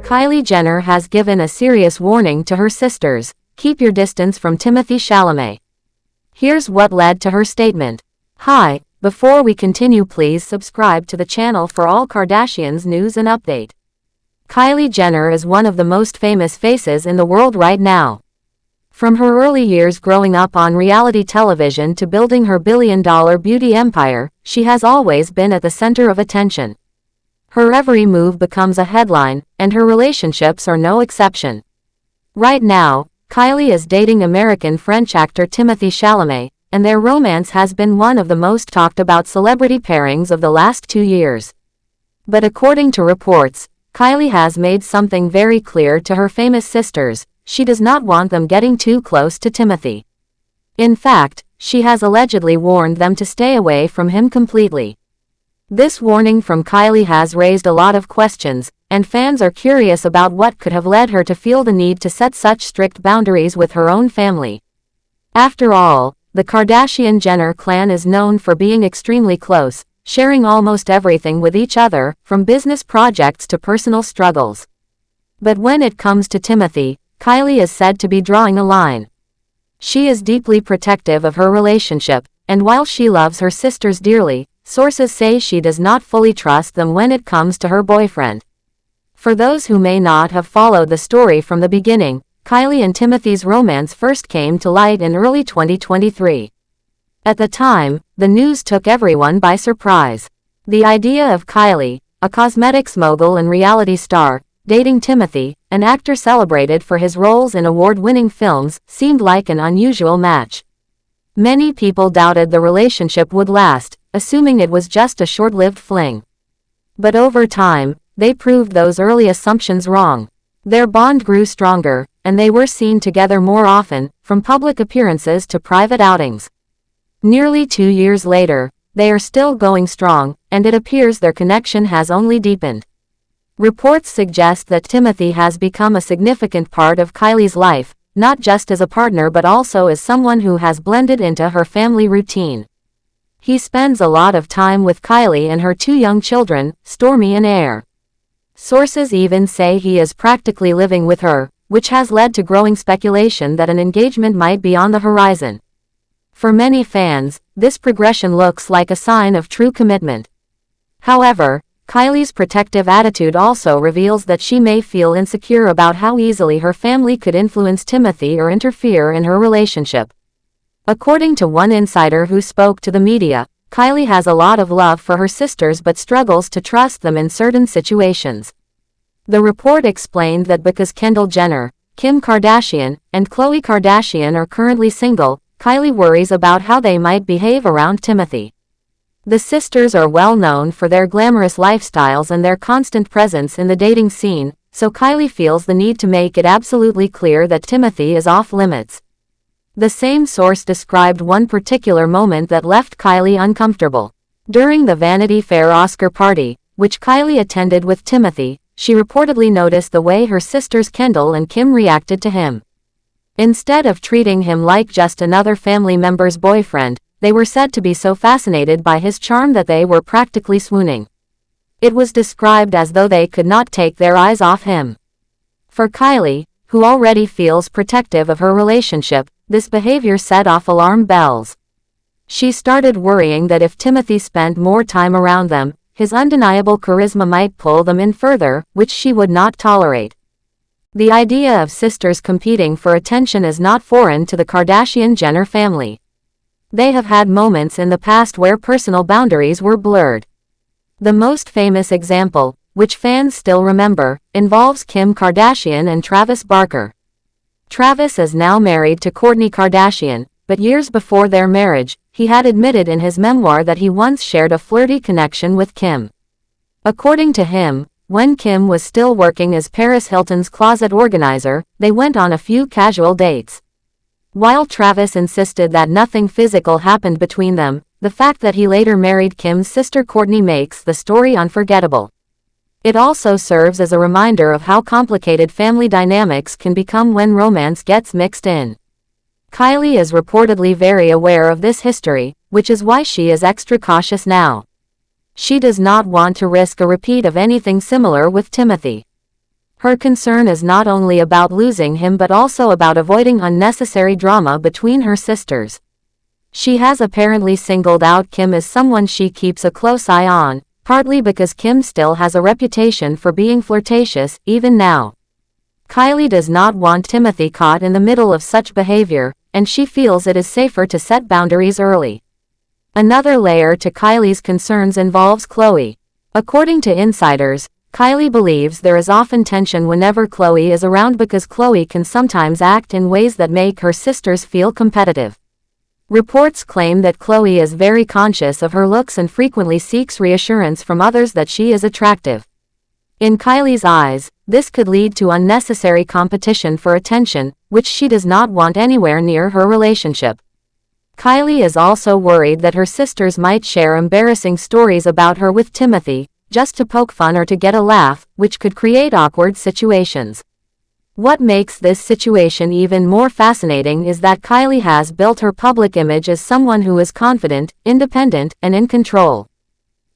Kylie Jenner has given a serious warning to her sisters: keep your distance from Timothee Chalamet. Here's what led to her statement. Hi, before we continue, please subscribe to the channel for all Kardashians news and update. Kylie Jenner is one of the most famous faces in the world right now. From her early years growing up on reality television to building her billion-dollar beauty empire, she has always been at the center of attention. Her every move becomes a headline, and her relationships are no exception. Right now, Kylie is dating American-French actor Timothee Chalamet, and their romance has been one of the most talked about celebrity pairings of the last 2 years. But according to reports, Kylie has made something very clear to her famous sisters: she does not want them getting too close to Timothee. In fact, she has allegedly warned them to stay away from him completely. This warning from Kylie has raised a lot of questions, and fans are curious about what could have led her to feel the need to set such strict boundaries with her own family. After all, the Kardashian-Jenner clan is known for being extremely close, sharing almost everything with each other, from business projects to personal struggles. But when it comes to Timothee, Kylie is said to be drawing a line. She is deeply protective of her relationship, and while she loves her sisters dearly, sources say she does not fully trust them when it comes to her boyfriend. For those who may not have followed the story from the beginning, Kylie and Timothee's romance first came to light in early 2023. At the time, the news took everyone by surprise. The idea of Kylie, a cosmetics mogul and reality star, dating Timothee, an actor celebrated for his roles in award-winning films, seemed like an unusual match. Many people doubted the relationship would last, assuming it was just a short-lived fling. But over time, they proved those early assumptions wrong. Their bond grew stronger, and they were seen together more often, from public appearances to private outings. Nearly 2 years later, they are still going strong, and it appears their connection has only deepened. Reports suggest that Timothee has become a significant part of Kylie's life, not just as a partner but also as someone who has blended into her family routine. He spends a lot of time with Kylie and her 2 young children, Stormi and Air. Sources even say he is practically living with her, which has led to growing speculation that an engagement might be on the horizon. For many fans, this progression looks like a sign of true commitment. However, Kylie's protective attitude also reveals that she may feel insecure about how easily her family could influence Timothee or interfere in her relationship. According to one insider who spoke to the media, Kylie has a lot of love for her sisters but struggles to trust them in certain situations. The report explained that because Kendall Jenner, Kim Kardashian, and Khloe Kardashian are currently single, Kylie worries about how they might behave around Timothee. The sisters are well known for their glamorous lifestyles and their constant presence in the dating scene, so Kylie feels the need to make it absolutely clear that Timothee is off limits. The same source described one particular moment that left Kylie uncomfortable. During the Vanity Fair Oscar party, which Kylie attended with Timothee, she reportedly noticed the way her sisters Kendall and Kim reacted to him. Instead of treating him like just another family member's boyfriend, they were said to be so fascinated by his charm that they were practically swooning. It was described as though they could not take their eyes off him. For Kylie, who already feels protective of her relationship, this behavior set off alarm bells. She started worrying that if Timothee spent more time around them, his undeniable charisma might pull them in further, which she would not tolerate. The idea of sisters competing for attention is not foreign to the Kardashian-Jenner family. They have had moments in the past where personal boundaries were blurred. The most famous example, which fans still remember, involves Kim Kardashian and Travis Barker. Travis is now married to Kourtney Kardashian, but years before their marriage, he had admitted in his memoir that he once shared a flirty connection with Kim. According to him, when Kim was still working as Paris Hilton's closet organizer, they went on a few casual dates. While Travis insisted that nothing physical happened between them, the fact that he later married Kim's sister Kourtney makes the story unforgettable. It also serves as a reminder of how complicated family dynamics can become when romance gets mixed in. Kylie is reportedly very aware of this history, which is why she is extra cautious now. She does not want to risk a repeat of anything similar with Timothee. Her concern is not only about losing him but also about avoiding unnecessary drama between her sisters. She has apparently singled out Kim as someone she keeps a close eye on, partly because Kim still has a reputation for being flirtatious, even now. Kylie does not want Timothee caught in the middle of such behavior, and she feels it is safer to set boundaries early. Another layer to Kylie's concerns involves Khloe. According to insiders, Kylie believes there is often tension whenever Khloe is around because Khloe can sometimes act in ways that make her sisters feel competitive. Reports claim that Khloe is very conscious of her looks and frequently seeks reassurance from others that she is attractive. In Kylie's eyes, this could lead to unnecessary competition for attention, which she does not want anywhere near her relationship. Kylie is also worried that her sisters might share embarrassing stories about her with Timothee, just to poke fun or to get a laugh, which could create awkward situations. What makes this situation even more fascinating is that Kylie has built her public image as someone who is confident, independent, and in control.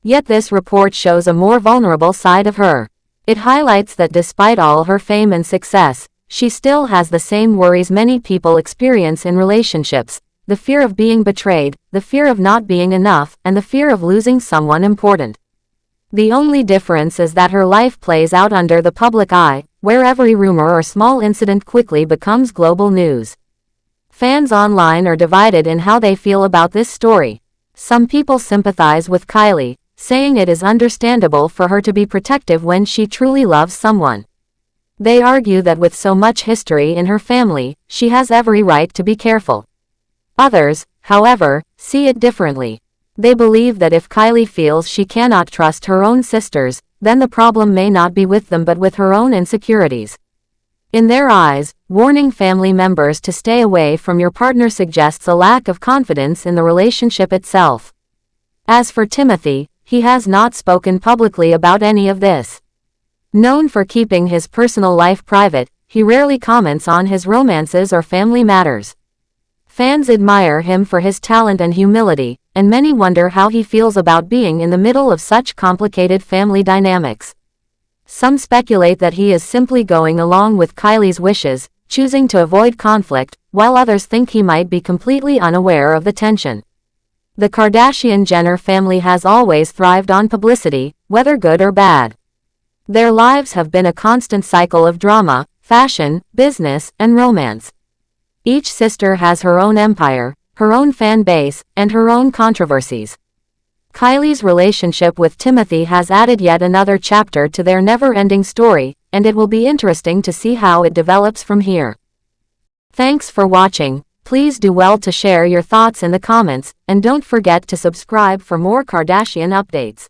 Yet this report shows a more vulnerable side of her. It highlights that despite all her fame and success, she still has the same worries many people experience in relationships: the fear of being betrayed, the fear of not being enough, and the fear of losing someone important. The only difference is that her life plays out under the public eye, where every rumor or small incident quickly becomes global news. Fans online are divided in how they feel about this story. Some people sympathize with Kylie, saying it is understandable for her to be protective when she truly loves someone. They argue that with so much history in her family, she has every right to be careful. Others, however, see it differently. They believe that if Kylie feels she cannot trust her own sisters, then the problem may not be with them but with her own insecurities. In their eyes, warning family members to stay away from your partner suggests a lack of confidence in the relationship itself. As for Timothee, he has not spoken publicly about any of this. Known for keeping his personal life private, he rarely comments on his romances or family matters. Fans admire him for his talent and humility, and many wonder how he feels about being in the middle of such complicated family dynamics. Some speculate that he is simply going along with Kylie's wishes, choosing to avoid conflict, while others think he might be completely unaware of the tension. The Kardashian-Jenner family has always thrived on publicity, whether good or bad. Their lives have been a constant cycle of drama, fashion, business, and romance. Each sister has her own empire, her own fan base, and her own controversies. Kylie's relationship with Timothee has added yet another chapter to their never-ending story, and it will be interesting to see how it develops from here. Thanks for watching. Please do well to share your thoughts in the comments, and don't forget to subscribe for more Kardashian updates.